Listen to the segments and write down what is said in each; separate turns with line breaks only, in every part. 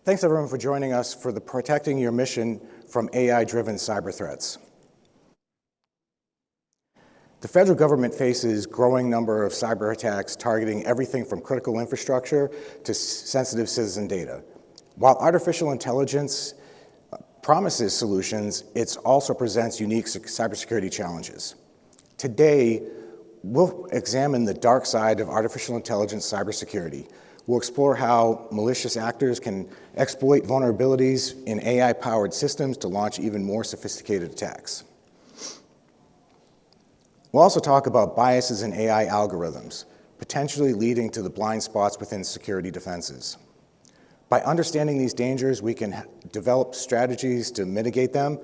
Thanks everyone for joining us for the Protecting Your Mission from AI-Driven Cyber Threats. The federal government faces a growing number of cyber attacks targeting everything from critical infrastructure to sensitive citizen data. While artificial intelligence promises solutions, it also presents unique cybersecurity challenges. Today, we'll examine the dark side of artificial intelligence cybersecurity. We'll explore how malicious actors can exploit vulnerabilities in AI-powered systems to launch even more sophisticated attacks. We'll also talk about biases in AI algorithms, potentially leading to the blind spots within security defenses. By understanding these dangers, we can develop strategies to mitigate them.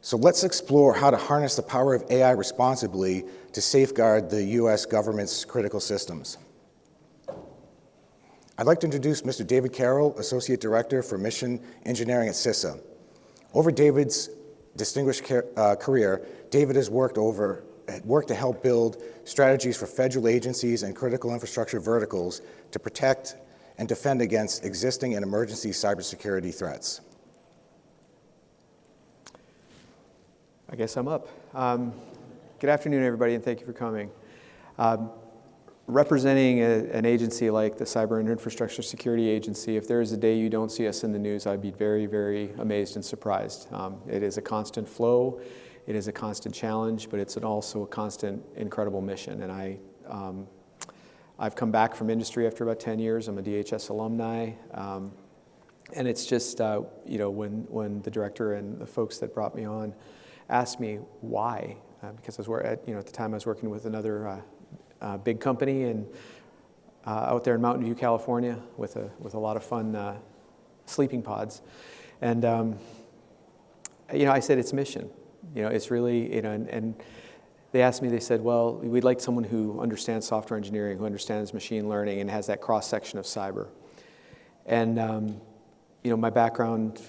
So let's explore how to harness the power of AI responsibly to safeguard the U.S. government's critical systems. I'd like to introduce Mr. David Carroll, Associate Director for Mission Engineering at CISA. Over David's distinguished career, David has worked to help build strategies for federal agencies and critical infrastructure verticals to protect and defend against existing and emergency cybersecurity threats.
I guess I'm up. Good afternoon, everybody, and thank you for coming. Representing an agency like the Cyber and Infrastructure Security Agency, if there is a day you don't see us in the news, I'd be very, very amazed and surprised. It is a constant flow, it is a constant challenge, but it's also a constant, incredible mission. And I've come back from industry after about 10 years. I'm a DHS alumni. And it's just, when the director and the folks that brought me on asked me why, because at the time I was working with another big company and out there in Mountain View, California, with a lot of fun sleeping pods, and I said it's mission. It's really and they asked me. They said, well, we'd like someone who understands software engineering, who understands machine learning, and has that cross section of cyber. And my background,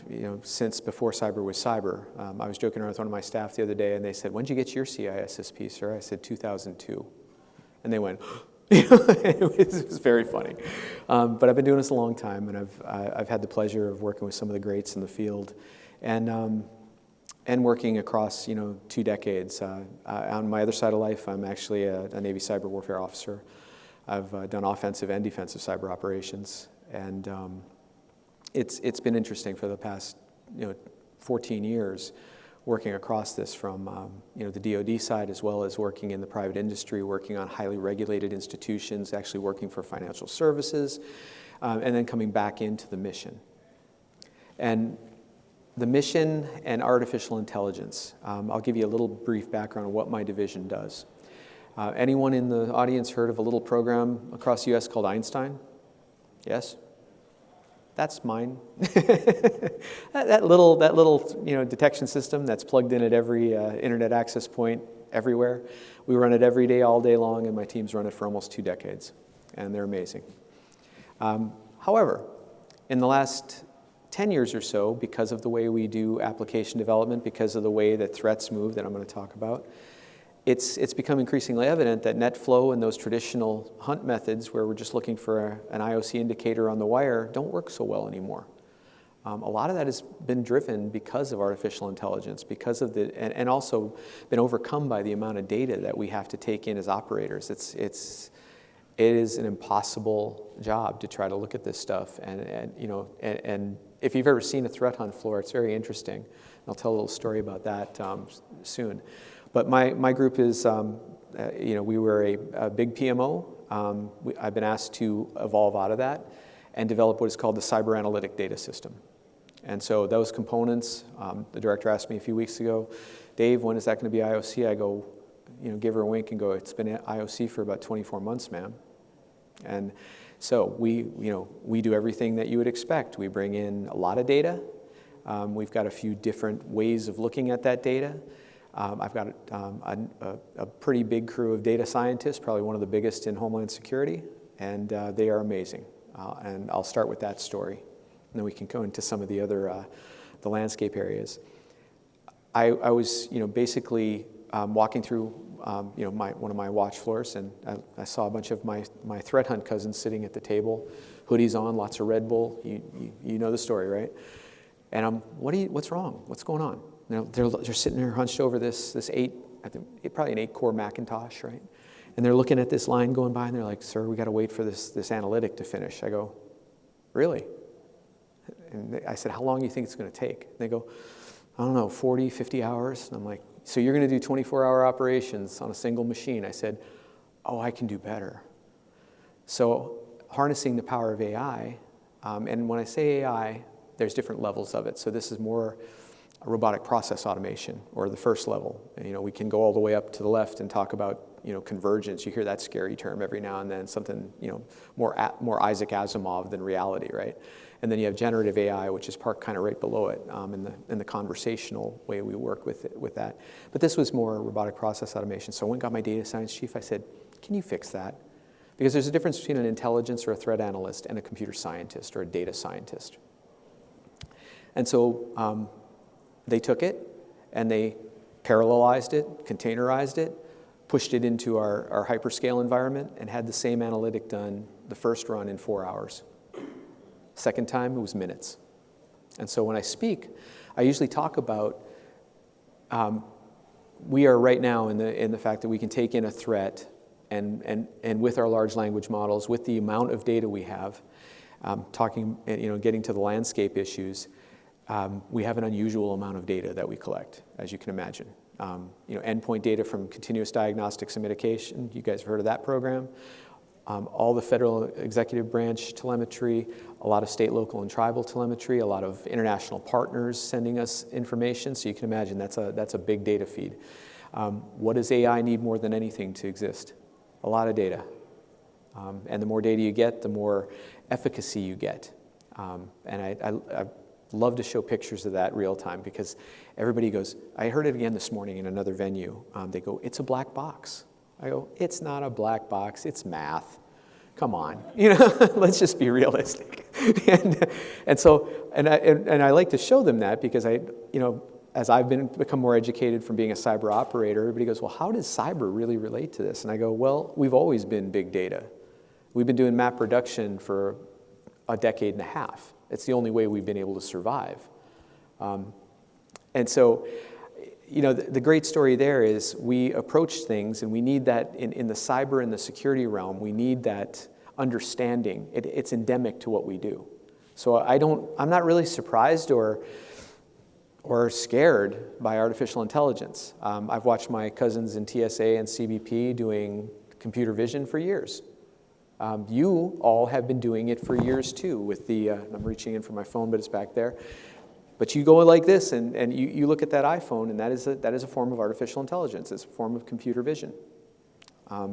since before cyber was cyber. I was joking around with one of my staff the other day, and they said, when did you get your CISSP, sir? I said 2002. And they went, it was very funny. But I've been doing this a long time, and I've had the pleasure of working with some of the greats in the field, and working across 2 decades. On my other side of life, I'm actually a Navy cyber warfare officer. I've done offensive and defensive cyber operations, and it's been interesting for the past 14 years. Working across this from the DoD side, as well as working in the private industry, working on highly regulated institutions, actually working for financial services, and then coming back into the mission. And the mission and artificial intelligence. I'll give you a little brief background on what my division does. Anyone in the audience heard of a little program across the U.S. called Einstein? Yes? That's mine. that little detection system that's plugged in at every internet access point everywhere. We run it every day, all day long, and my teams run it for almost 2 decades, and they're amazing. However, in the last 10 years or so, because of the way we do application development, because of the way that threats move that I'm going to talk about, it's become increasingly evident that NetFlow and those traditional hunt methods where we're just looking for an IOC indicator on the wire don't work so well anymore. A lot of that has been driven because of artificial intelligence, because of and also been overcome by the amount of data that we have to take in as operators. It is an impossible job to try to look at this stuff, and if you've ever seen a threat hunt floor, it's very interesting. I'll tell a little story about that soon. But my group is, we were a big PMO. I've been asked to evolve out of that and develop what is called the Cyber Analytic Data System. And so those components, the director asked me a few weeks ago, Dave, when is that going to be IOC? I go, give her a wink and go, it's been IOC for about 24 months, ma'am. And so we do everything that you would expect. We bring in a lot of data. We've got a few different ways of looking at that data. I've got a pretty big crew of data scientists, probably one of the biggest in Homeland Security, and they are amazing. And I'll start with that story, and then we can go into some of the other the landscape areas. I was basically walking through one of my watch floors, and I saw a bunch of my threat hunt cousins sitting at the table, hoodies on, lots of Red Bull. You know the story, right? And I'm, what's wrong? What's going on? They're sitting there hunched over this probably an 8-core Macintosh, right? And they're looking at this line going by, and they're like, "Sir, we got to wait for this analytic to finish." I go, "Really?" And I said, "How long do you think it's going to take?" And they go, "I don't know, 40, 50 hours." And I'm like, "So you're going to do 24-hour operations on a single machine?" I said, "Oh, I can do better." So harnessing the power of AI, and when I say AI, there's different levels of it. So this is more robotic process automation, or the first level. And, we can go all the way up to the left and talk about convergence. You hear that scary term every now and then, something more Isaac Asimov than reality, right? And then you have generative AI, which is kind of right below it, in the conversational way we work with that. But this was more robotic process automation. So I went and got my data science chief. I said, "Can you fix that?" Because there's a difference between an intelligence or a threat analyst and a computer scientist or a data scientist. And so they took it and they parallelized it, containerized it, pushed it into our hyperscale environment, and had the same analytic done the first run in 4 hours. Second time, it was minutes. And so when I speak, I usually talk about we are right now in the fact that we can take in a threat, and with our large language models, with the amount of data we have, getting to the landscape issues, we have an unusual amount of data that we collect, as you can imagine. Endpoint data from continuous diagnostics and mitigation. You guys have heard of that program. All the federal executive branch telemetry, a lot of state, local, and tribal telemetry, a lot of international partners sending us information. So you can imagine that's a big data feed. What does AI need more than anything to exist? A lot of data. And the more data you get, the more efficacy you get. And I love to show pictures of that real time, because everybody goes, I heard it again this morning in another venue. They go, "It's a black box." I go, "It's not a black box, it's math. Come on, let's just be realistic." and I like to show them that, because as I've become more educated from being a cyber operator, everybody goes, "Well, how does cyber really relate to this?" And I go, "Well, we've always been big data. We've been doing map reduction for a decade and a half. It's the only way we've been able to survive." And so, the great story there is we approach things, and we need that in the cyber and the security realm. We need that understanding. It's endemic to what we do. So I'm not really surprised or scared by artificial intelligence. I've watched my cousins in TSA and CBP doing computer vision for years. You all have been doing it for years too with I'm reaching in for my phone, but it's back there. But you go like this, and you look at that iPhone, and that is a form of artificial intelligence. It's a form of computer vision.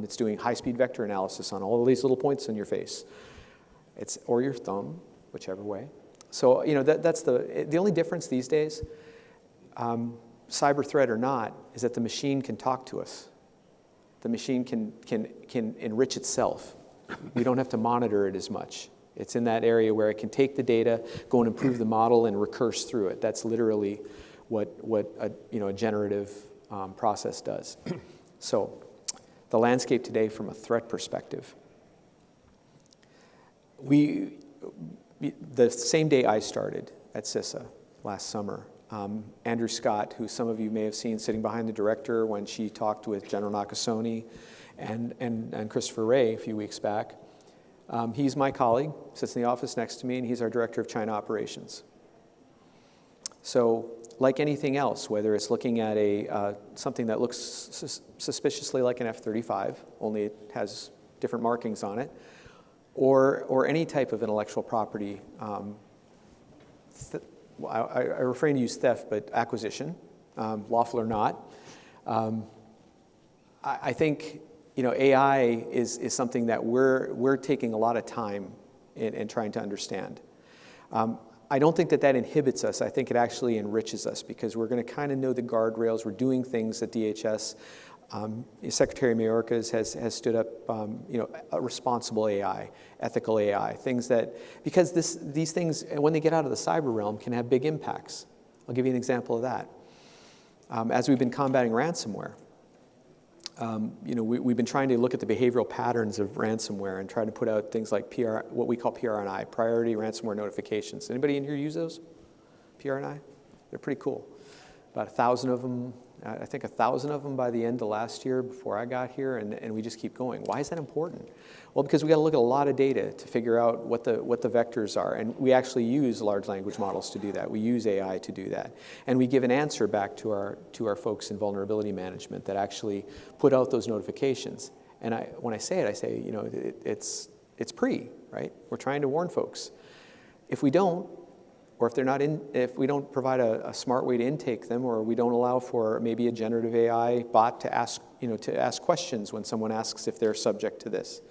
It's doing high-speed vector analysis on all of these little points on your face. Or your thumb, whichever way. So, that's the only difference these days, cyber threat or not, is that the machine can talk to us. The machine can enrich itself. We don't have to monitor it as much. It's in that area where it can take the data, go and improve the model, and recurse through it. That's literally what a generative process does. So, the landscape today from a threat perspective. The same day I started at CISA last summer, Andrew Scott, who some of you may have seen sitting behind the director when she talked with General Nakasone and Christopher Wray a few weeks back. He's my colleague, sits in the office next to me, and he's our director of China operations. So, like anything else, whether it's looking at something that looks suspiciously like an F-35, only it has different markings on it, or any type of intellectual property, I refrain to use theft, but acquisition, lawful or not. I think AI is something that we're taking a lot of time in trying to understand. I don't think that inhibits us. I think it actually enriches us, because we're going to kind of know the guardrails. We're doing things at DHS. Secretary Mayorkas has stood up, a responsible AI, ethical AI, things that, because these things, when they get out of the cyber realm, can have big impacts. I'll give you an example of that. As we've been combating ransomware, We've been trying to look at the behavioral patterns of ransomware and try to put out things like what we call PRNI, Priority Ransomware Notifications. Anybody in here use those? PRNI? They're pretty cool. About 1,000 of them, I think 1,000 of them by the end of last year before I got here, and we just keep going. Why is that important? Well, because we got to look at a lot of data to figure out what the vectors are, and we actually use large language models to do that. We use AI to do that, and we give an answer back to our folks in vulnerability management that actually put out those notifications. And when I say it, it's right? We're trying to warn folks. If we don't, or if we don't provide a smart way to intake them, or we don't allow for maybe a generative AI bot to ask questions when someone asks if they're subject to this.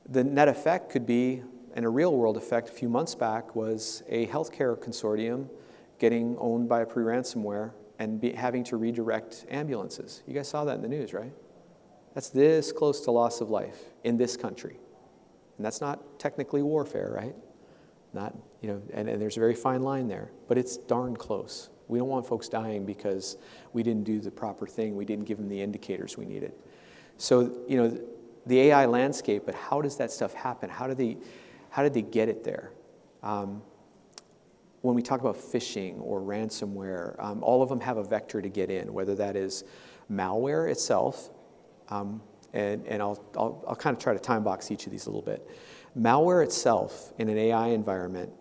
The net effect could be, and a real world effect a few months back, was a healthcare consortium getting owned by a pre-ransomware and having to redirect ambulances. You guys saw that in the news, right? That's this close to loss of life in this country. And that's not technically warfare, right? Not, and there's a very fine line there, but it's darn close. We don't want folks dying because we didn't do the proper thing. We didn't give them the indicators we needed. So, the AI landscape, but how does that stuff happen? How did they get it there? When we talk about phishing or ransomware, all of them have a vector to get in, whether that is malware itself, and I'll kind of try to time box each of these a little bit. Malware itself in an AI environment,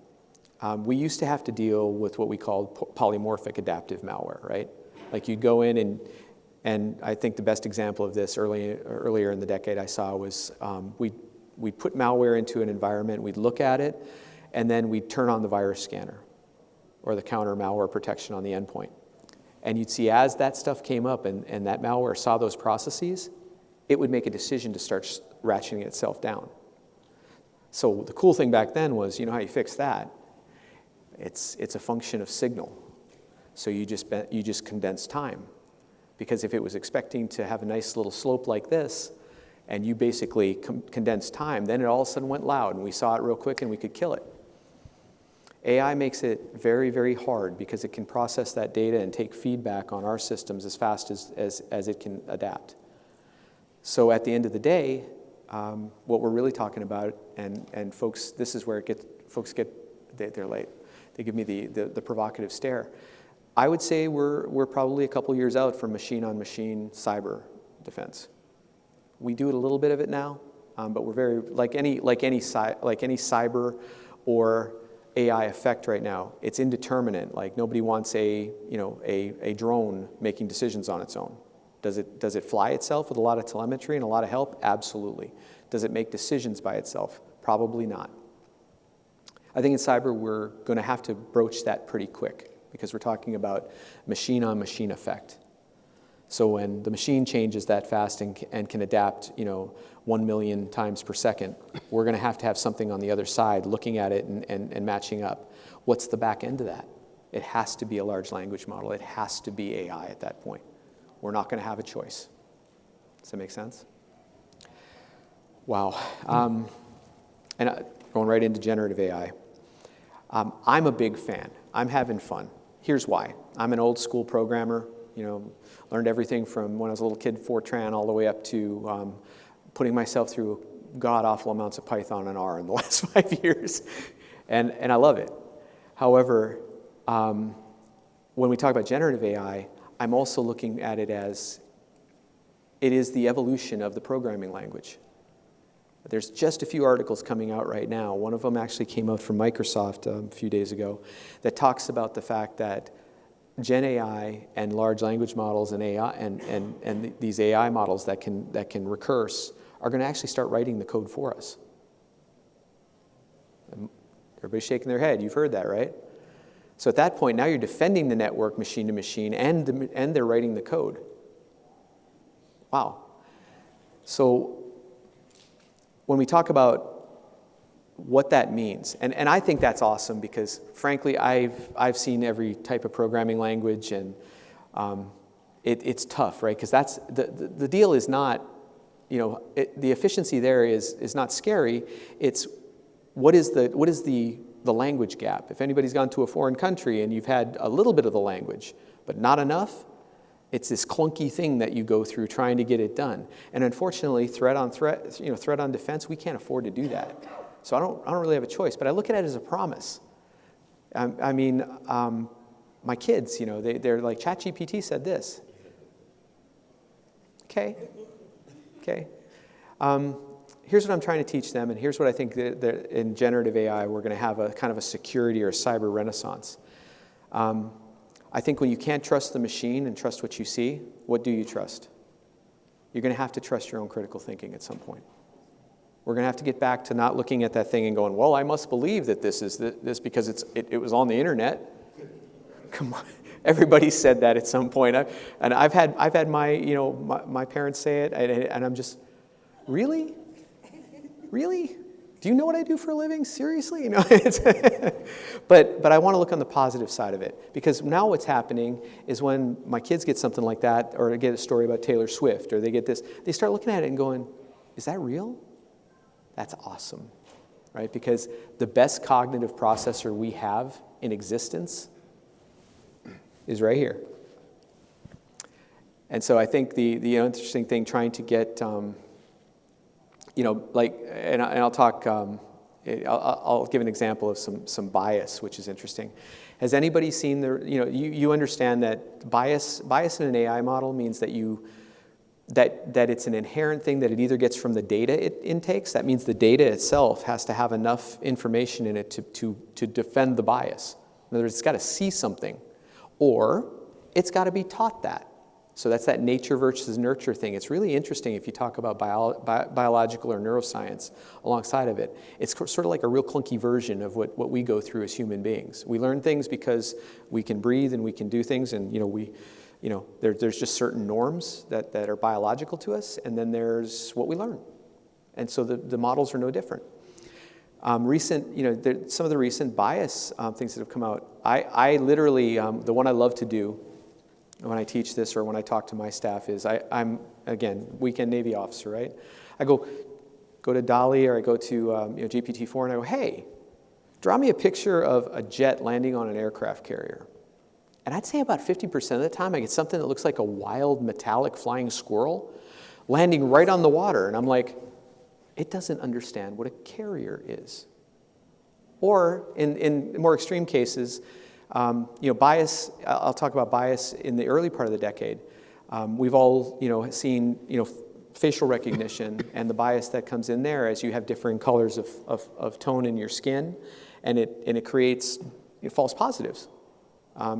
we used to have to deal with what we called polymorphic adaptive malware, right? Like you'd go in and I think the best example of this earlier in the decade I saw was we'd put malware into an environment, we'd look at it, and then we'd turn on the virus scanner or the counter malware protection on the endpoint. And you'd see as that stuff came up and that malware saw those processes, it would make a decision to start ratcheting itself down. So the cool thing back then was, how you fix that? It's a function of signal. So you just condense time. Because if it was expecting to have a nice little slope like this, and you basically condensed time, then it all of a sudden went loud, and we saw it real quick, and we could kill it. AI makes it very, very hard because it can process that data and take feedback on our systems as fast as it can adapt. So at the end of the day, what we're really talking about, and folks, this is where they're late. They give me the provocative stare. I would say we're probably a couple years out from machine-on-machine cyber defense. We do a little bit of it now, but we're very like any cyber or AI effect right now. It's indeterminate. Like nobody wants a drone making decisions on its own. Does it fly itself with a lot of telemetry and a lot of help? Absolutely. Does it make decisions by itself? Probably not. I think in cyber we're going to have to broach that pretty quick because we're talking about machine-on-machine effect. So when the machine changes that fast and can adapt, 1 million times per second, we're going to have something on the other side looking at it and matching up. What's the back end of that? It has to be a large language model. It has to be AI at that point. We're not going to have a choice. Does that make sense? Wow. And going right into generative AI. I'm a big fan. I'm having fun. Here's why. I'm an old school programmer, learned everything from when I was a little kid, Fortran, all the way up to putting myself through god-awful amounts of Python and R in the last 5 years. And I love it. However, when we talk about generative AI, I'm also looking at it as it is the evolution of the programming language. There's just a few articles coming out right now. One of them actually came out from Microsoft a few days ago that talks about the fact that Gen AI and large language models and AI and these AI models that can recurse are going to actually start writing the code for us. Everybody's shaking their head. You've heard that, right? So at that point, now you're defending the network machine to machine, and they're writing the code. Wow. So when we talk about what that means, and I think that's awesome because, frankly, I've seen every type of programming language, and it's tough, right? Because that's the deal is not, the efficiency there is not scary. It's what is the language gap? If anybody's gone to a foreign country and you've had a little bit of the language, but not enough, It's this clunky thing that you go through trying to get it done. And unfortunately, threat on defense, we can't afford to do that. So I don't really have a choice, but I look at it as a promise. I mean, my kids, they're like, ChatGPT said this. Okay. Here's what I'm trying to teach them, and here's what I think that in generative AI, we're going to have a kind of a security or a cyber renaissance. I think when you can't trust the machine and trust what you see, what do you trust? You're going to have to trust your own critical thinking at some point. We're going to have to get back to not looking at that thing and going, well, I must believe that this is this because it was on the internet. Come on. Everybody said that at some point. I've had my parents say it, and I'm just, really? Really? Do you know what I do for a living? Seriously? But I want to look on the positive side of it, because now what's happening is when my kids get something like that, or get a story about Taylor Swift, or they get this, they start looking at it and going, is that real? That's awesome, right? Because the best cognitive processor we have in existence is right here. And so I think the interesting thing trying to get, and I'll talk, I'll give an example of some bias, which is interesting. Has anybody seen you understand that bias in an AI model means that that it's an inherent thing that it either gets from the data it intakes. That means the data itself has to have enough information in it to defend the bias. In other words, it's got to see something, or it's got to be taught that. So that's that nature versus nurture thing. It's really interesting if you talk about biological or neuroscience alongside of it. It's sort of like a real clunky version of what we go through as human beings. We learn things because we can breathe and we can do things, and there's just certain norms that are biological to us, and then there's what we learn. And so the models are no different. Some of the recent bias things that have come out, I literally, the one I love to do when I teach this or when I talk to my staff is, I'm, again, weekend Navy officer, right? I go to DALL-E, or I go to GPT-4, and I go, hey, draw me a picture of a jet landing on an aircraft carrier. And I'd say about 50% of the time I get something that looks like a wild metallic flying squirrel landing right on the water. And I'm like, it doesn't understand what a carrier is. Or in more extreme cases, bias, I'll talk about bias in the early part of the decade. We've all, seen, facial recognition and the bias that comes in there as you have differing colors of tone in your skin, and it creates false positives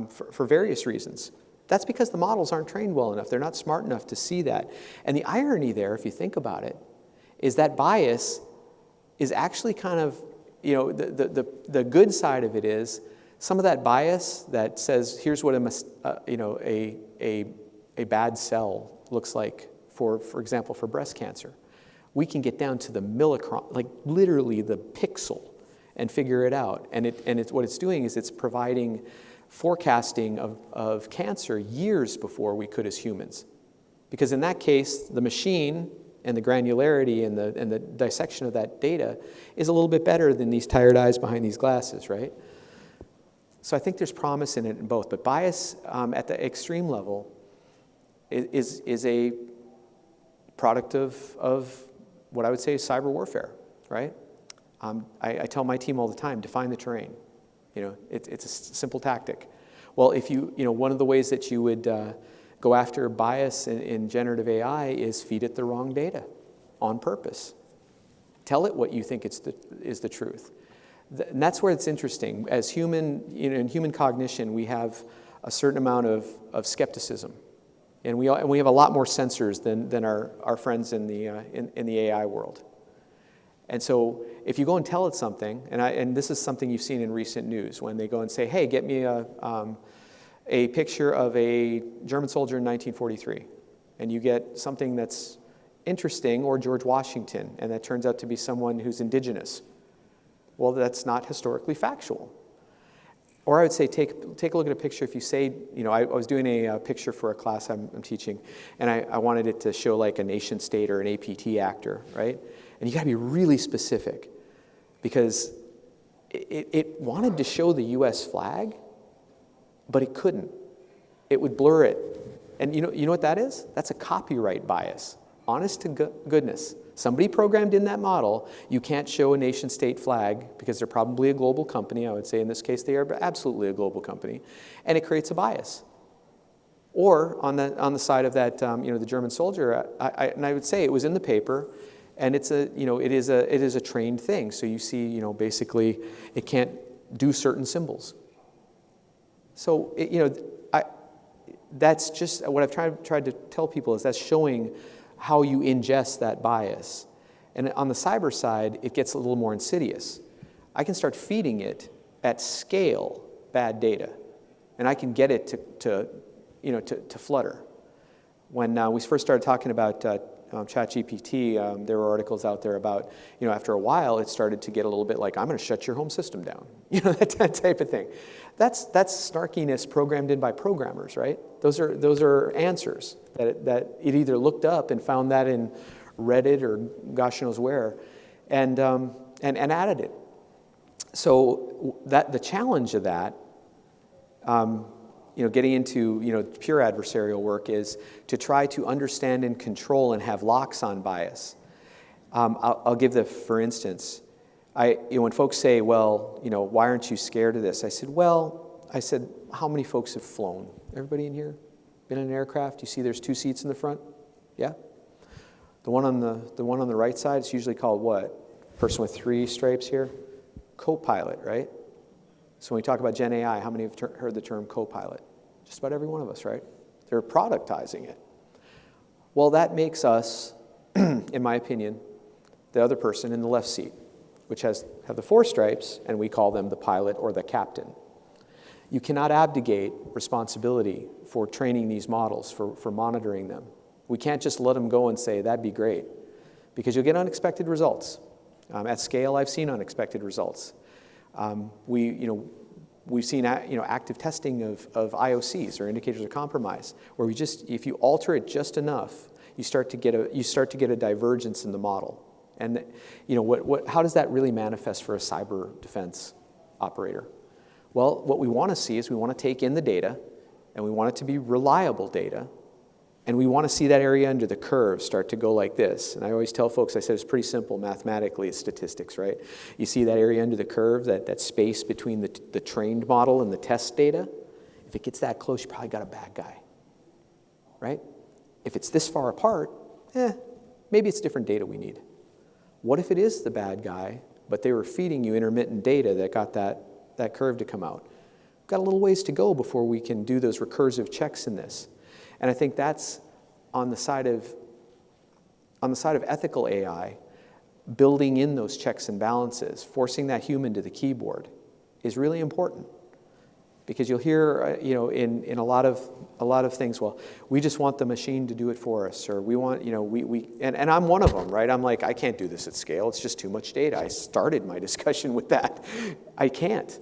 for various reasons. That's because the models aren't trained well enough. They're not smart enough to see that. And the irony there, if you think about it, is that bias is actually kind of, the good side of it is some of that bias that says, here's what a bad cell looks like, for example, for breast cancer. We can get down to the millicron, like literally the pixel, and figure it out. And what it's doing is it's providing forecasting of cancer years before we could as humans. Because in that case, the machine and the granularity and the dissection of that data is a little bit better than these tired eyes behind these glasses, right? So I think there's promise in it in both. But bias at the extreme level is a product of what I would say is cyber warfare, right? I tell my team all the time, define the terrain. It's a simple tactic. Well, if one of the ways that you would go after bias in generative AI is feed it the wrong data on purpose. Tell it what you think is the truth. And that's where it's interesting. As in human cognition, we have a certain amount of skepticism, and we have a lot more sensors than our friends in the AI world. And so if you go and tell it something, and this is something you've seen in recent news, when they go and say, hey, get me a picture of a German soldier in 1943, and you get something that's interesting, or George Washington, and that turns out to be someone who's indigenous. Well, that's not historically factual. Or I would say take a look at a picture. If you say, I was doing a picture for a class I'm teaching, and I wanted it to show like a nation state or an APT actor, right? And you got to be really specific, because it wanted to show the U.S. flag, but it couldn't. It would blur it, And you know what that is? That's a copyright bias. Honest to goodness. Somebody programmed in that model, you can't show a nation state flag because they're probably a global company. I would say in this case they are absolutely a global company. And it creates a bias. Or on the side of that, the German soldier, and I would say it was in the paper, and it is a trained thing. So you see, basically it can't do certain symbols. So that's just what I've tried to tell people is that's showing how you ingest that bias. And on the cyber side, it gets a little more insidious. I can start feeding it at scale bad data, and I can get it to flutter. When we first started talking about ChatGPT, there were articles out there about, after a while, it started to get a little bit like, I'm going to shut your home system down, that type of thing. That's snarkiness programmed in by programmers, right? Those are answers that it either looked up and found that in Reddit or gosh knows where, and added it. So the challenge of that, getting into pure adversarial work is to try to understand and control and have locks on bias. I'll give for instance, when folks say, well, why aren't you scared of this? I said, how many folks have flown? Everybody in here been in an aircraft? You see there's 2 seats in the front? Yeah? The one on the right side is usually called what? Person with 3 stripes here? Co-pilot, right? So when we talk about Gen AI, how many have heard the term co-pilot? Just about every one of us, right? They're productizing it. Well, that makes us, in my opinion, the other person in the left seat, which have the 4 stripes, and we call them the pilot or the captain. You cannot abdicate responsibility for training these models, for monitoring them. We can't just let them go and say, that'd be great, because you'll get unexpected results. At scale, I've seen unexpected results. We've seen active testing of IOCs or indicators of compromise, where if you alter it just enough, you start to get a divergence in the model. And how does that really manifest for a cyber defense operator? Well, what we want to see is we want to take in the data, and we want it to be reliable data, and we want to see that area under the curve start to go like this. And I always tell folks, I said it's pretty simple mathematically, it's statistics, right? You see that area under the curve, that space between the trained model and the test data? If it gets that close, you probably got a bad guy, right? If it's this far apart, maybe it's different data we need. What if it is the bad guy, but they were feeding you intermittent data that got that curve to come out? We've got a little ways to go before we can do those recursive checks in this. And I think that's on the side of ethical AI, building in those checks and balances, forcing that human to the keyboard is really important. Because you'll hear, in a lot of things, well, we just want the machine to do it for us, or we want, and I'm one of them, right? I'm like, I can't do this at scale. It's just too much data. I started my discussion with that. I can't.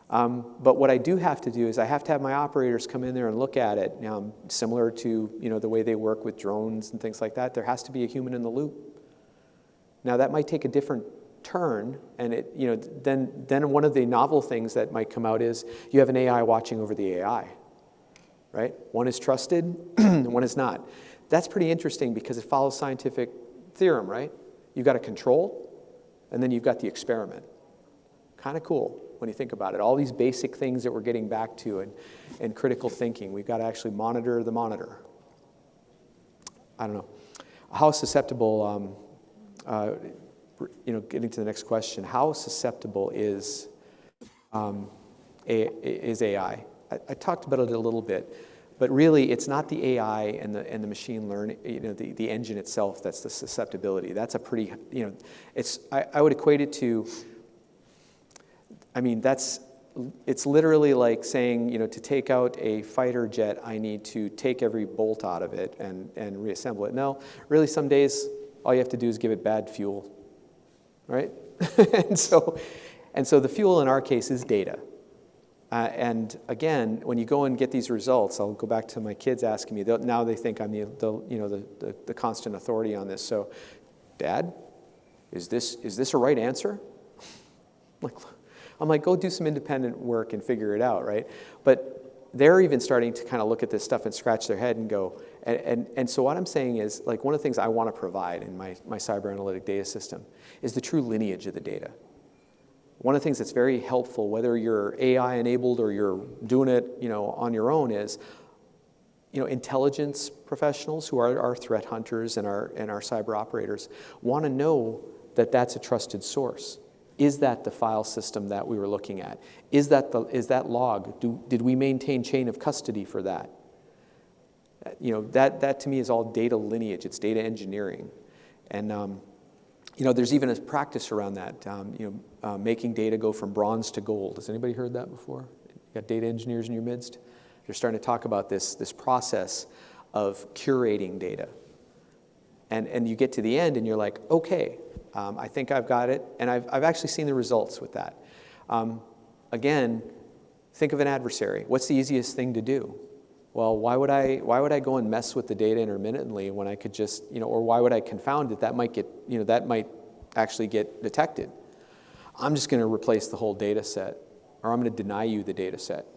But what I do have to do is I have to have my operators come in there and look at it. Now, similar to the way they work with drones and things like that, there has to be a human in the loop. Now, that might take a different turn, and then one of the novel things that might come out is you have an AI watching over the AI, right? One is trusted, one is not. That's pretty interesting because it follows scientific theorem, right? You've got a control, and then you've got the experiment. Kind of cool when you think about it. All these basic things that we're getting back to and critical thinking. We've got to actually monitor the monitor. I don't know. How susceptible, getting to the next question, how susceptible is AI? I talked about it a little bit, but really it's not the AI and the machine learning, the engine itself that's the susceptibility. That's a pretty, I would equate it to, it's literally like saying, to take out a fighter jet, I need to take every bolt out of it and reassemble it. No, really some days, all you have to do is give it bad fuel, right? and so the fuel in our case is data. And again, when you go and get these results, I'll go back to my kids asking me, now they think I'm the constant authority on this. So, Dad, is this a right answer? I'm like, go do some independent work and figure it out, right? But they're even starting to kind of look at this stuff and scratch their head and go, and so what I'm saying is, like, one of the things I want to provide in my cyber analytic data system is the true lineage of the data. One of the things that's very helpful, whether you're AI enabled or you're doing it, on your own, is, intelligence professionals who are our threat hunters and our cyber operators want to know that that's a trusted source. Is that the file system that we were looking at? Is that log? Did we maintain chain of custody for that? That to me is all data lineage. It's data engineering, and there's even a practice around that. Making data go from bronze to gold. Has anybody heard that before? You got data engineers in your midst? They're starting to talk about this process of curating data, and you get to the end and you're like, okay. I think I've got it, and I've actually seen the results with that. Again, think of an adversary. What's the easiest thing to do? Well, why would I go and mess with the data intermittently when I could just, or why would I confound it? That might actually get detected. I'm just going to replace the whole data set, or I'm going to deny you the data set.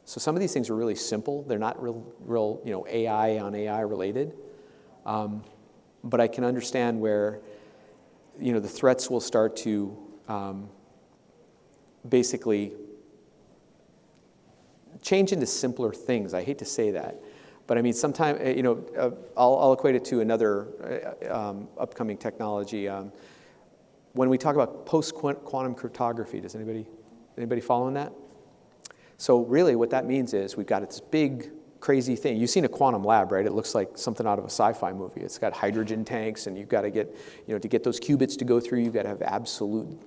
So some of these things are really simple. They're not real AI on AI related, but I can understand where the threats will start to basically change into simpler things. I hate to say that, but I mean, sometimes, I'll equate it to another upcoming technology. When we talk about post-quantum cryptography, does anybody following that? So really what that means is we've got this big, crazy thing. You've seen a quantum lab, right? It looks like something out of a sci-fi movie. It's got hydrogen tanks, and you've got to get, to get those qubits to go through, you've got to have absolute,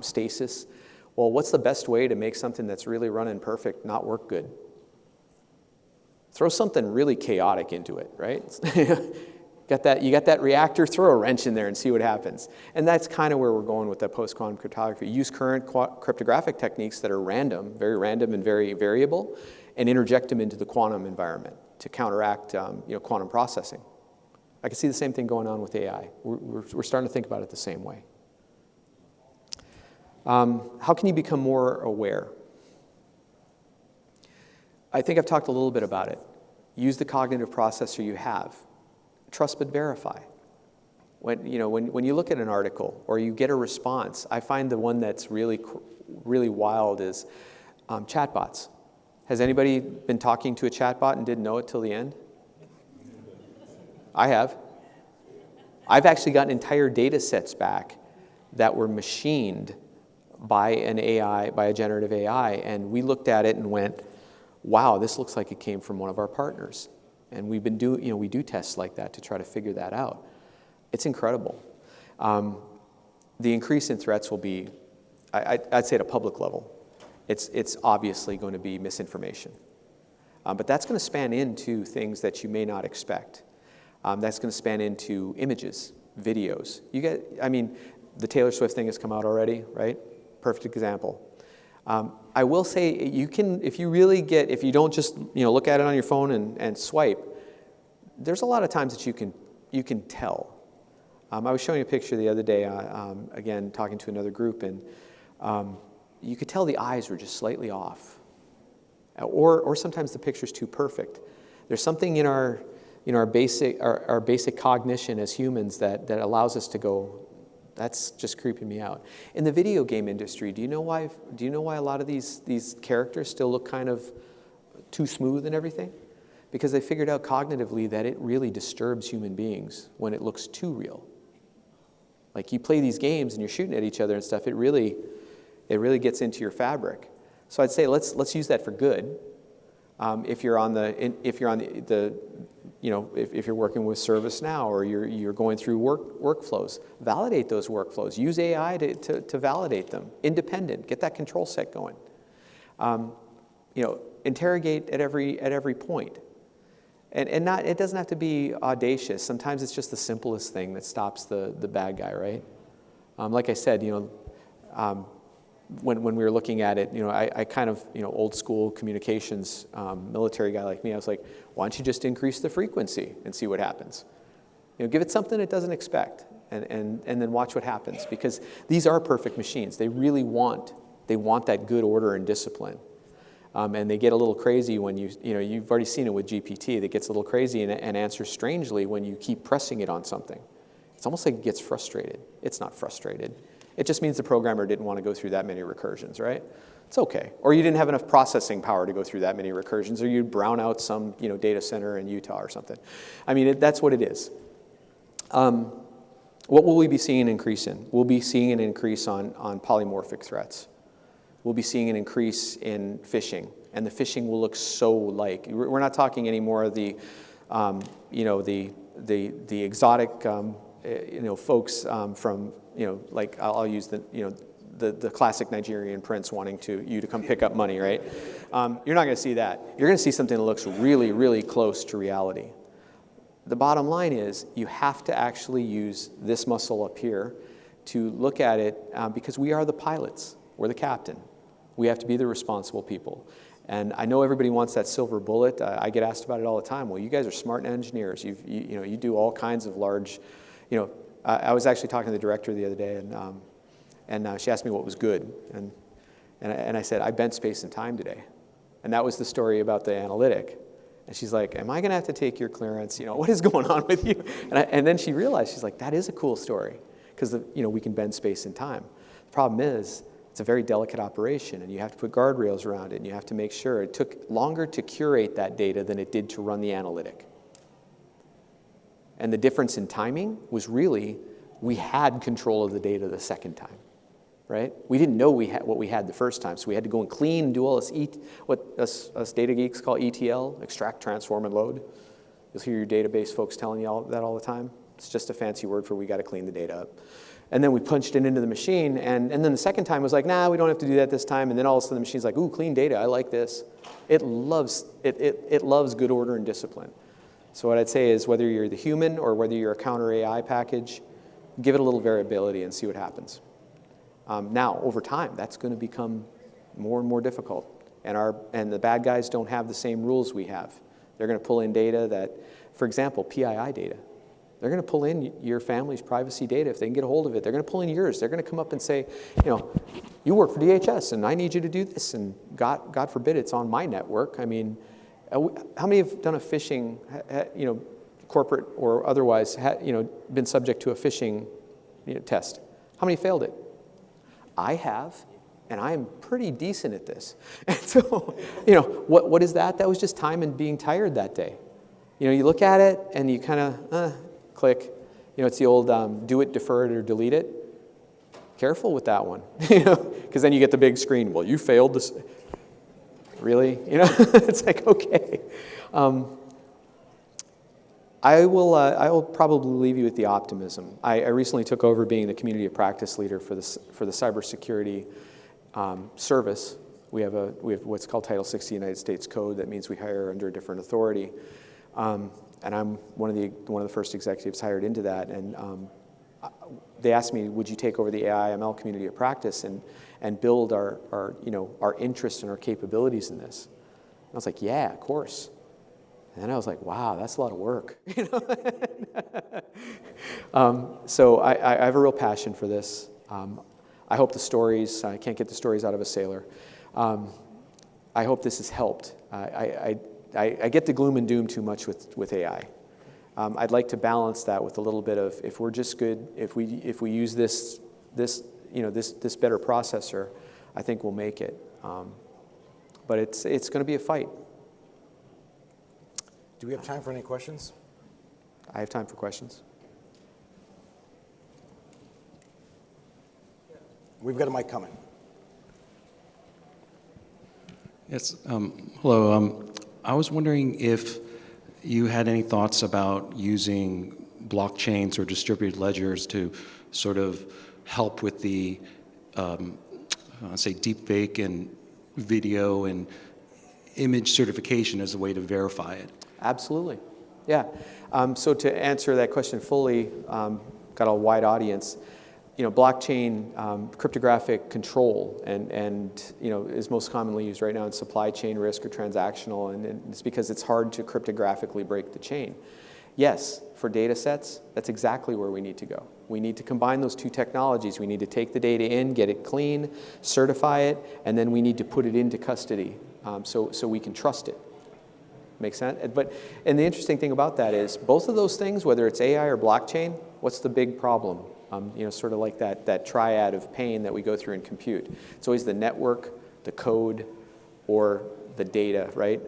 stasis. Well, what's the best way to make something that's really running perfect not work good? Throw something really chaotic into it, right? You got that reactor, throw a wrench in there and see what happens. And that's kind of where we're going with that post-quantum cryptography. Use current cryptographic techniques that are very random and very variable, and interject them into the quantum environment to counteract quantum processing. I can see the same thing going on with AI. We're starting to think about it the same way. How can you become more aware? I think I've talked a little bit about it. Use the cognitive processor you have. Trust but verify. When you look at an article or you get a response, I find the one that's really wild is chatbots. Has anybody been talking to a chatbot and didn't know it till the end? I have. I've actually gotten entire data sets back that were machined by a generative AI, and we looked at it and went, wow, this looks like it came from one of our partners. And we do tests like that to try to figure that out. It's incredible. The increase in threats will be, I'd say at a public level, it's obviously going to be misinformation. But that's going to span into things that you may not expect. That's going to span into images, videos. The Taylor Swift thing has come out already, right? Perfect example. I will say you can, if you don't just look at it on your phone and swipe, there's a lot of times that you can tell. I was showing a picture the other day, again talking to another group, and you could tell the eyes were just slightly off, or sometimes the picture's too perfect. There's something in our basic cognition as humans that allows us to go, that's just creeping me out. In the video game industry, do you know why a lot of these characters still look kind of too smooth and everything? Because they figured out cognitively that it really disturbs human beings when it looks too real. Like you play these games and you're shooting at each other and stuff, it really gets into your fabric. So I'd say let's use that for good. If you're working with ServiceNow or you're going through workflows, validate those workflows. Use AI to validate them. Independent. Get that control set going. Interrogate at every point. And it doesn't have to be audacious. Sometimes it's just the simplest thing that stops the bad guy, right? Like I said, when we were looking at it, I kind of, old school communications, military guy like me, I was like, why don't you just increase the frequency and see what happens? Give it something it doesn't expect and then watch what happens, because these are perfect machines. They really want that good order and discipline. And they get a little crazy when you've already seen it with GPT. That gets a little crazy and answers strangely when you keep pressing it on something. It's almost like it gets frustrated. It's not frustrated. It just means the programmer didn't want to go through that many recursions, right? It's okay. Or you didn't have enough processing power to go through that many recursions, or you'd brown out some data center in Utah or something. I mean, that's what it is. What will we be seeing an increase in? We'll be seeing an increase on polymorphic threats. We'll be seeing an increase in phishing, and the phishing will look so like. We're not talking anymore of the exotic folks from like I'll use the classic Nigerian prince wanting you to come pick up money, right? You're not going to see that. You're going to see something that looks really, really close to reality. The bottom line is you have to actually use this muscle up here to look at it because we are the pilots. We're the captain. We have to be the responsible people. And I know everybody wants that silver bullet. I get asked about it all the time. Well, you guys are smart engineers. You do all kinds of large, I was actually talking to the director the other day, and she asked me what was good. And I said, I bent space and time today. And that was the story about the analytic. And she's like, am I going to have to take your clearance? What is going on with you? And then she realized, she's like, that is a cool story because we can bend space and time. The problem is, it's a very delicate operation, and you have to put guardrails around it, and you have to make sure. It took longer to curate that data than it did to run the analytic. And the difference in timing was really, we had control of the data the second time, right? We didn't know what we had the first time, so we had to go and clean and do all this, what us data geeks call ETL, extract, transform, and load. You'll hear your database folks telling you that all the time. It's just a fancy word for we got to clean the data up. And then we punched it into the machine, and then the second time was like, nah, we don't have to do that this time. And then all of a sudden the machine's like, ooh, clean data, I like this. It loves good order and discipline. So what I'd say is whether you're the human or whether you're a counter AI package, give it a little variability and see what happens. Now, over time, that's going to become more and more difficult. And the bad guys don't have the same rules we have. They're going to pull in data that, for example, PII data. They're going to pull in your family's privacy data if they can get a hold of it. They're going to pull in yours. They're going to come up and say, you work for DHS, and I need you to do this. And God forbid it's on my network. I mean, how many have done a phishing, corporate or otherwise, been subject to a phishing test? How many failed it? I have, and I am pretty decent at this. And so, what is that? That was just time and being tired that day. You look at it, and you kind of, click. It's the old do it, defer it, or delete it. Careful with that one, because then you get the big screen. Well, you failed this. Really? It's like, okay. I will probably leave you with the optimism. I recently took over being the community of practice leader for the cybersecurity service. We have what's called Title 60 United States Code. That means we hire under a different authority. And I'm one of the first executives hired into that. And they asked me, would you take over the AI/ML community of practice and build our interest and our capabilities in this? And I was like, yeah, of course. And then I was like, wow, that's a lot of work. So I have a real passion for this. I hope the stories, I can't get the stories out of a sailor. I hope this has helped. I get the gloom and doom too much with AI. I'd like to balance that with a little bit of, if we're just good, if we use this better processor, I think we'll make it. But it's going to be a fight.
Do we have time for any questions?
I have time for questions.
We've got a mic coming.
Yes. Hello. I was wondering if you had any thoughts about using blockchains or distributed ledgers to sort of help with the, say, deepfake and video and image certification as a way to verify it.
Absolutely. Yeah. So to answer that question fully, got a wide audience. Blockchain cryptographic control and is most commonly used right now in supply chain risk or transactional, and it's because it's hard to cryptographically break the chain. Yes, for data sets, that's exactly where we need to go. We need to combine those two technologies. We need to take the data in, get it clean, certify it, and then we need to put it into custody so we can trust it. Makes sense? And the interesting thing about that is both of those things, whether it's AI or blockchain, what's the big problem? Sort of like that triad of pain that we go through in compute. It's always the network, the code, or the data, right?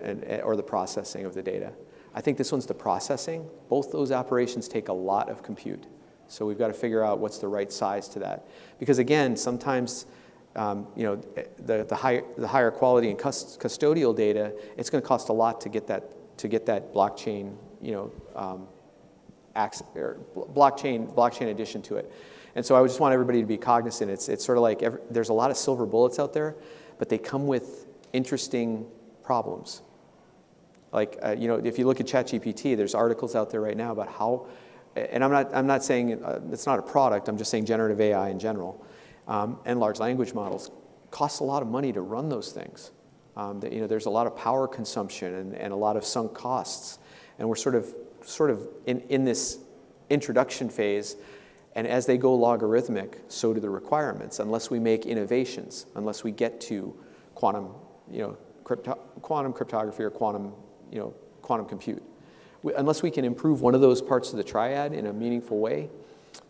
Or the processing of the data. I think this one's the processing. Both those operations take a lot of compute. So we've got to figure out what's the right size to that. Because again, sometimes the higher quality and custodial data, it's going to cost a lot to get that blockchain, blockchain addition to it. And so I just want everybody to be cognizant. It's sort of like there's a lot of silver bullets out there, but they come with interesting problems. Like if you look at ChatGPT, there's articles out there right now about how, and I'm not saying it's not a product. I'm just saying generative AI in general. And large language models cost a lot of money to run those things. There's a lot of power consumption and a lot of sunk costs, and we're sort of in this introduction phase. And as they go logarithmic, so do the requirements. Unless we make innovations, unless we get to quantum cryptography or quantum compute, unless we can improve one of those parts of the triad in a meaningful way,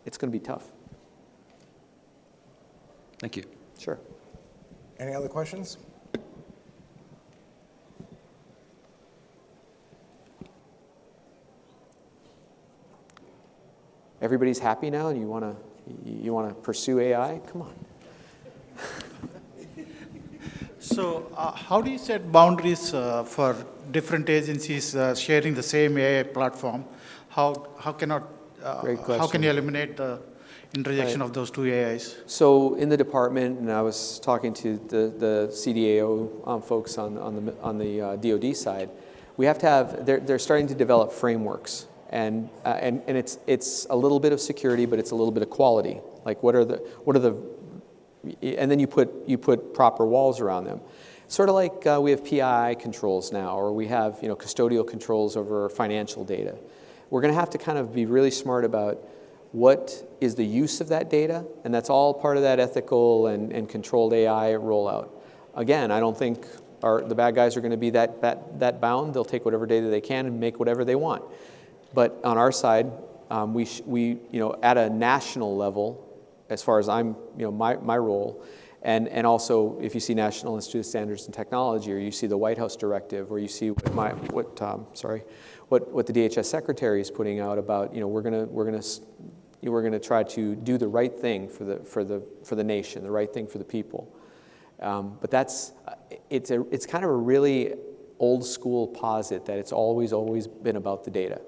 it's going to be tough.
Thank you.
Sure.
Any other questions?
Everybody's happy now, and you want to pursue AI? Come on.
So how do you set boundaries for different agencies sharing the same AI platform? How can you eliminate the intersection of those two AIs?
So in the department, and I was talking to the CDAO folks on the DoD side, we have to have. They're starting to develop frameworks, and it's a little bit of security, but it's a little bit of quality. Like what are the and then you put proper walls around them. Sort of like we have PII controls now, or we have custodial controls over financial data. We're going to have to kind of be really smart about what is the use of that data, and that's all part of that ethical and controlled AI rollout. Again, I don't think the bad guys are going to be that bound. They'll take whatever data they can and make whatever they want. But on our side, we at a national level, as far as I'm, my role, and also if you see National Institute of Standards and Technology, or you see the White House directive, or you see what the DHS secretary is putting out about, we're gonna try to do the right thing for the nation, the right thing for the people. But it's kind of a really old school posit that it's always been about the data.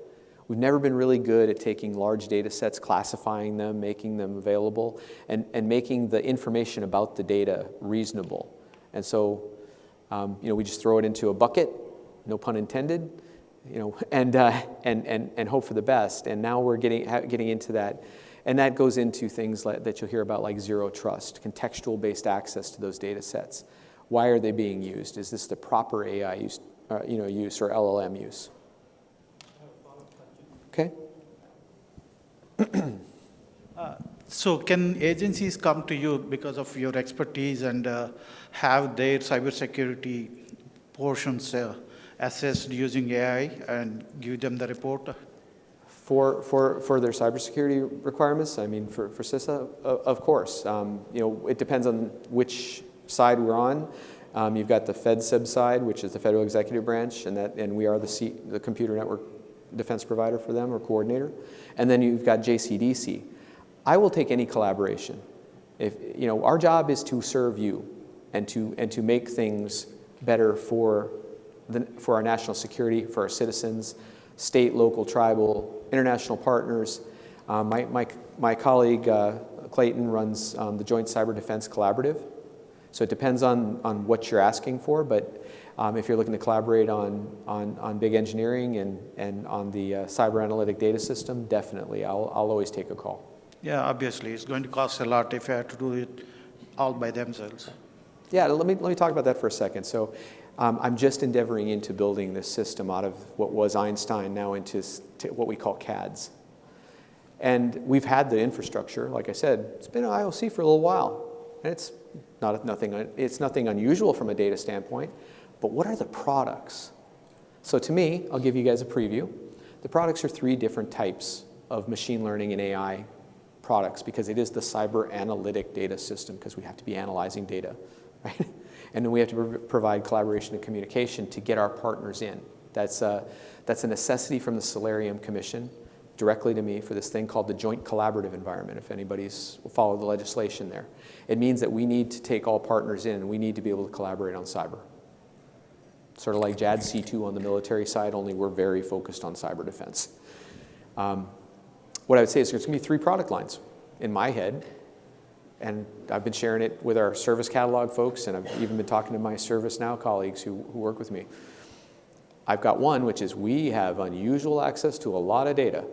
We've never been really good at taking large data sets, classifying them, making them available, and making the information about the data reasonable. And so, we just throw it into a bucket, no pun intended, and hope for the best. And now we're getting into that, and that goes into things that you'll hear about, like zero trust, contextual-based access to those data sets. Why are they being used? Is this the proper AI use or LLM use? Okay.
So can agencies come to you because of your expertise and have their cybersecurity portions assessed using AI and give them the report?
For their cybersecurity requirements, I mean, for CISA, of course. It depends on which side we're on. You've got the FedSib side, which is the federal executive branch, and we are the computer network defense provider for them, or coordinator. And then you've got JCDC. I will take any collaboration. If our job is to serve you and to make things better for our national security, for our citizens, state, local, tribal, international partners. My colleague Clayton runs the Joint Cyber Defense Collaborative. So it depends on what you're asking for, but if you're looking to collaborate on big engineering and on the cyber analytic data system, definitely, I'll always take a call.
Yeah, obviously, it's going to cost a lot if you have to do it all by themselves.
Yeah, let me talk about that for a second. So I'm just endeavoring into building this system out of what was Einstein now into what we call CADs. And we've had the infrastructure, like I said, it's been an IOC for a little while. And it's nothing unusual from a data standpoint, But what are the products? So to me, I'll give you guys a preview. The products are 3 different types of machine learning and AI products, because it is the cyber analytic data system, because we have to be analyzing data, right? And then we have to provide collaboration and communication to get our partners in. That's a necessity from the Solarium Commission directly to me for this thing called the Joint Collaborative Environment, if anybody's followed the legislation there. It means that we need to take all partners in, and we need to be able to collaborate on cyber. Sort of like JADC2 on the military side, only we're very focused on cyber defense. What I would say is there's going to be 3 product lines in my head, and I've been sharing it with our service catalog folks, and I've even been talking to my ServiceNow colleagues who work with me. I've got one, which is we have unusual access to a lot of data,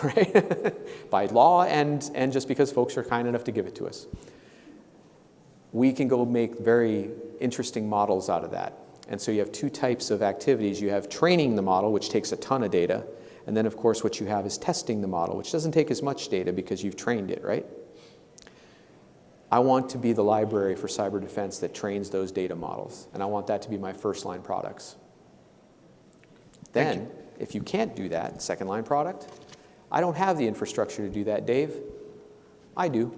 right? By law and just because folks are kind enough to give it to us. We can go make very interesting models out of that. And so you have 2 types of activities. You have training the model, which takes a ton of data. And then, of course, what you have is testing the model, which doesn't take as much data because you've trained it, right? I want to be the library for cyber defense that trains those data models. And I want that to be my first-line products. Then, if you can't do that, second-line product, I don't have the infrastructure to do that, Dave. I do.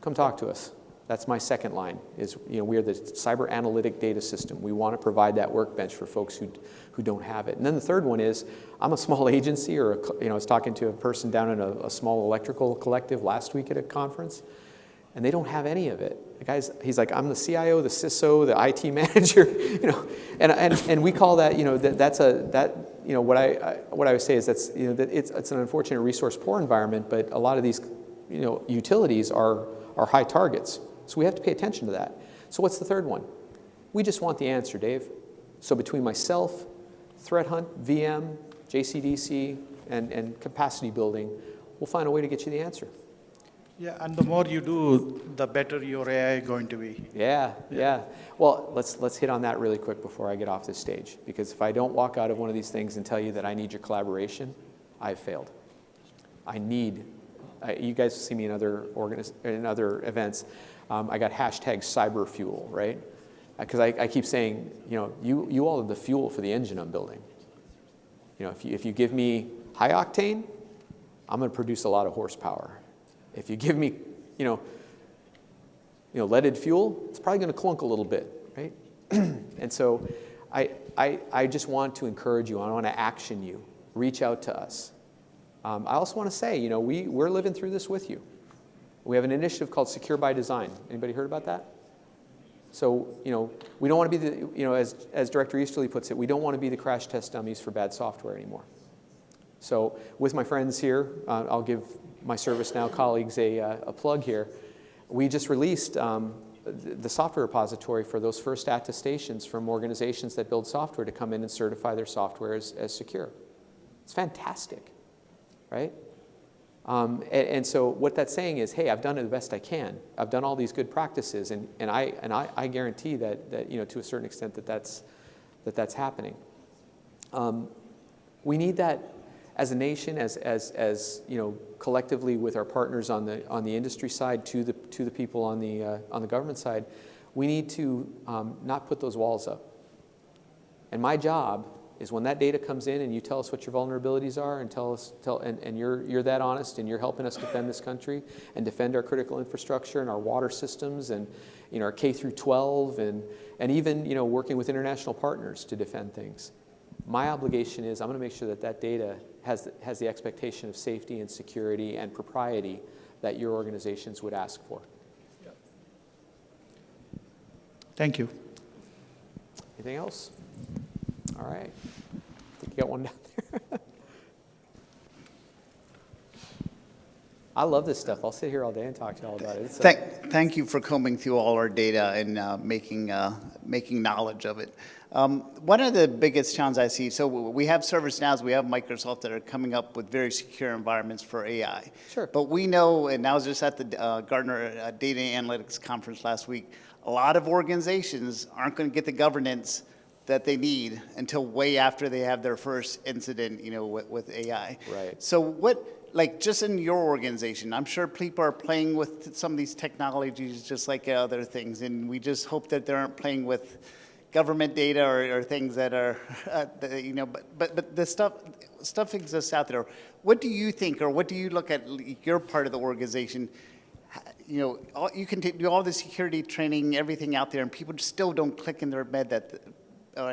Come talk to us. That's my second line, is we are the cyber analytic data system. We want to provide that workbench for folks who don't have it. And then the third one is, I'm a small agency, or I was talking to a person down in a small electrical collective last week at a conference, and they don't have any of it. The guy's, he's like, I'm the CIO, the CISO, the IT manager, and we call that, what I would say is that's, that it's an unfortunate resource poor environment, but a lot of these, utilities are high targets. So we have to pay attention to that. So what's the third one? We just want the answer, Dave. So between myself, threat hunt, VM, JCDC, and capacity building, we'll find a way to get you the answer.
Yeah, and the more you do, the better your AI is going to be.
Yeah. Well, let's hit on that really quick before I get off this stage, because if I don't walk out of one of these things and tell you that I need your collaboration, I've failed. You guys see me in other events. I got hashtag cyberfuel, right? Because I keep saying, you all are the fuel for the engine I'm building. If you give me high octane, I'm going to produce a lot of horsepower. If you give me, leaded fuel, it's probably going to clunk a little bit, right? And so I just want to encourage you. I want to action you. Reach out to us. I also want to say, we're living through this with you. We have an initiative called Secure by Design. Anybody heard about that? So, we don't want to be the, as Director Easterly puts it, we don't want to be the crash test dummies for bad software anymore. So, with my friends here, I'll give my ServiceNow colleagues a plug here. We just released the software repository for those first attestations from organizations that build software to come in and certify their software as secure. It's fantastic. Right? And so what that's saying is, hey, I've done it the best I can. I've done all these good practices, and I guarantee that to a certain extent that's happening. We need that as a nation, as collectively with our partners on the industry side, to the people on the government side. We need to not put those walls up. And my job is when that data comes in and you tell us what your vulnerabilities are and you're that honest and you're helping us defend this country and defend our critical infrastructure and our water systems and our K through 12 and even working with international partners to defend things. My obligation is I'm going to make sure that data has the expectation of safety and security and propriety that your organizations would ask for.
Thank you.
Anything else? All right. I think you got one down there. I love this stuff. I'll sit here all day and talk to you all about it.
Thank you for combing through all our data and making knowledge of it. One of the biggest challenges I see, so we have ServiceNows, we have Microsoft that are coming up with very secure environments for AI.
Sure.
But we know, and I was just at the Gartner Data Analytics Conference last week, a lot of organizations aren't going to get the governance that they need until way after they have their first incident, with AI.
Right.
So what, just in your organization, I'm sure people are playing with some of these technologies just like other things, and we just hope that they aren't playing with government data or things that are, but the stuff exists out there. What do you think, or what do you look at your part of the organization? You can do all the security training, everything out there, and people still don't click in their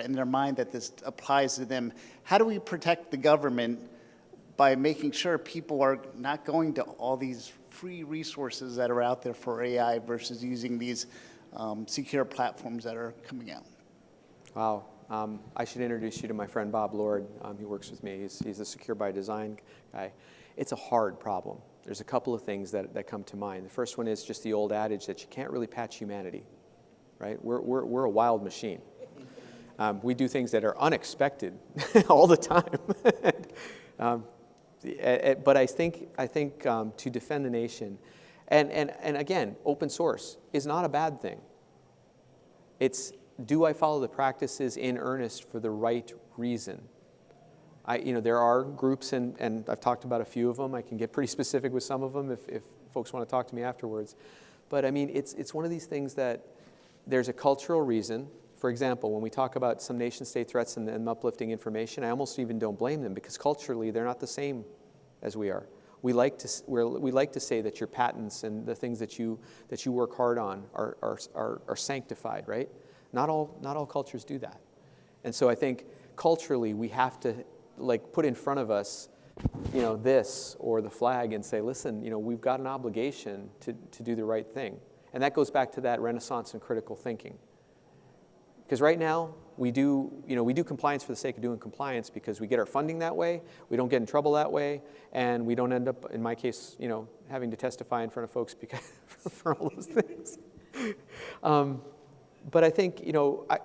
in their mind that this applies to them. How do we protect the government by making sure people are not going to all these free resources that are out there for AI versus using these secure platforms that are coming out?
Wow. I should introduce you to my friend Bob Lord. He works with me. He's a Secure by Design guy. It's a hard problem. There's a couple of things that come to mind. The first one is just the old adage that you can't really patch humanity, right? We're a wild machine. We do things that are unexpected all the time. But I think to defend the nation, and again, open source is not a bad thing. It's, do I follow the practices in earnest for the right reason? There are groups, and I've talked about a few of them. I can get pretty specific with some of them if folks want to talk to me afterwards. But I mean, it's one of these things that there's a cultural reason. For example, when we talk about some nation-state threats and uplifting information, I almost even don't blame them, because culturally they're not the same as we are. We like to say that your patents and the things that you work hard on are sanctified, right? Not all cultures do that, and so I think culturally we have to put in front of us, this or the flag, and say, listen, we've got an obligation to do the right thing, and that goes back to that renaissance in critical thinking. Because right now, we do compliance for the sake of doing compliance because we get our funding that way, we don't get in trouble that way, and we don't end up, in my case, having to testify in front of folks because for all those things. But I think,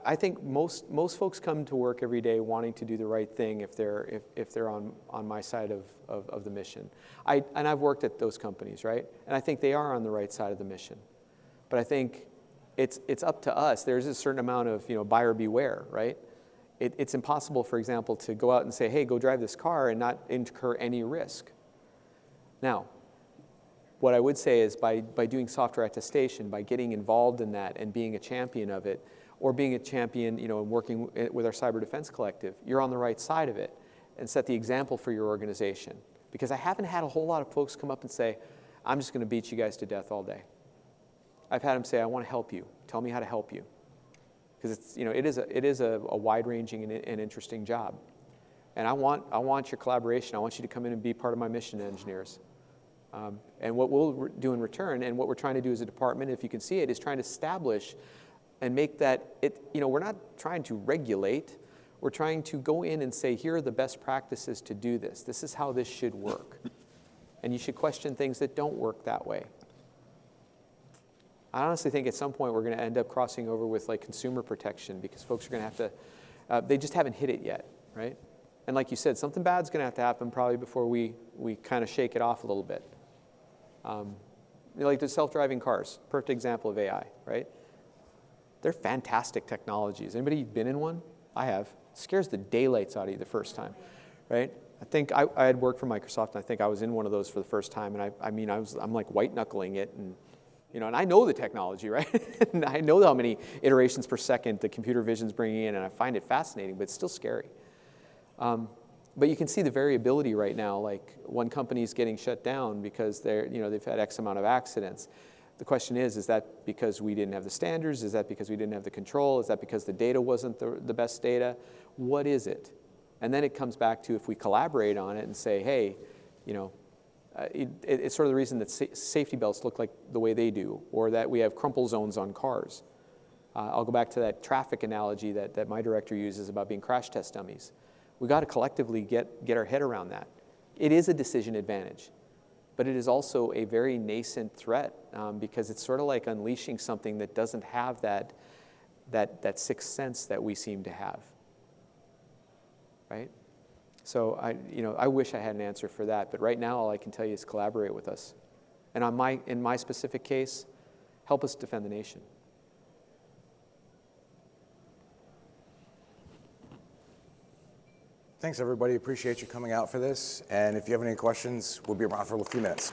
I think most folks come to work every day wanting to do the right thing if they're on my side of the mission. And I've worked at those companies, right? And I think they are on the right side of the mission. But I think it's up to us. There's a certain amount of buyer beware, right? It's impossible, for example, to go out and say, hey, go drive this car and not incur any risk. Now, what I would say is by doing software attestation, by getting involved in that and being a champion of it, or being a champion, and working with our cyber defense collective, you're on the right side of it and set the example for your organization. Because I haven't had a whole lot of folks come up and say, I'm just going to beat you guys to death all day. I've had them say, I want to help you. Tell me how to help you. Because it is a wide-ranging and interesting job. And I want your collaboration. I want you to come in and be part of my mission engineers. And what we'll do in return, and what we're trying to do as a department, if you can see it, is trying to establish and make that, we're not trying to regulate. We're trying to go in and say, here are the best practices to do this. This is how this should work. And you should question things that don't work that way. I honestly think at some point we're going to end up crossing over with consumer protection, because folks are going to have to, they just haven't hit it yet, right? And like you said, something bad's going to have to happen probably before we kind of shake it off a little bit. Like the self-driving cars, perfect example of AI, right? They're fantastic technologies. Anybody been in one? I have. It scares the daylights out of you the first time, right? I think I had worked for Microsoft, and I think I was in one of those for the first time, and I'm like white-knuckling it, and and I know the technology, right? And I know how many iterations per second the computer vision's bringing in, and I find it fascinating, but it's still scary. But you can see the variability right now. Like, one company's getting shut down because they've had X amount of accidents. The question is that because we didn't have the standards? Is that because we didn't have the control? Is that because the data wasn't the best data? What is it? And then it comes back to, if we collaborate on it and say, hey, it's sort of the reason that safety belts look like the way they do, or that we have crumple zones on cars. I'll go back to that traffic analogy that my director uses about being crash test dummies. We've got to collectively get our head around that. It is a decision advantage, but it is also a very nascent threat, because it's sort of like unleashing something that doesn't have that sixth sense that we seem to have, right? So I wish I had an answer for that, but right now all I can tell you is collaborate with us. And in my specific case, help us defend the nation.
Thanks, everybody. Appreciate you coming out for this. And if you have any questions, we'll be around for a few minutes.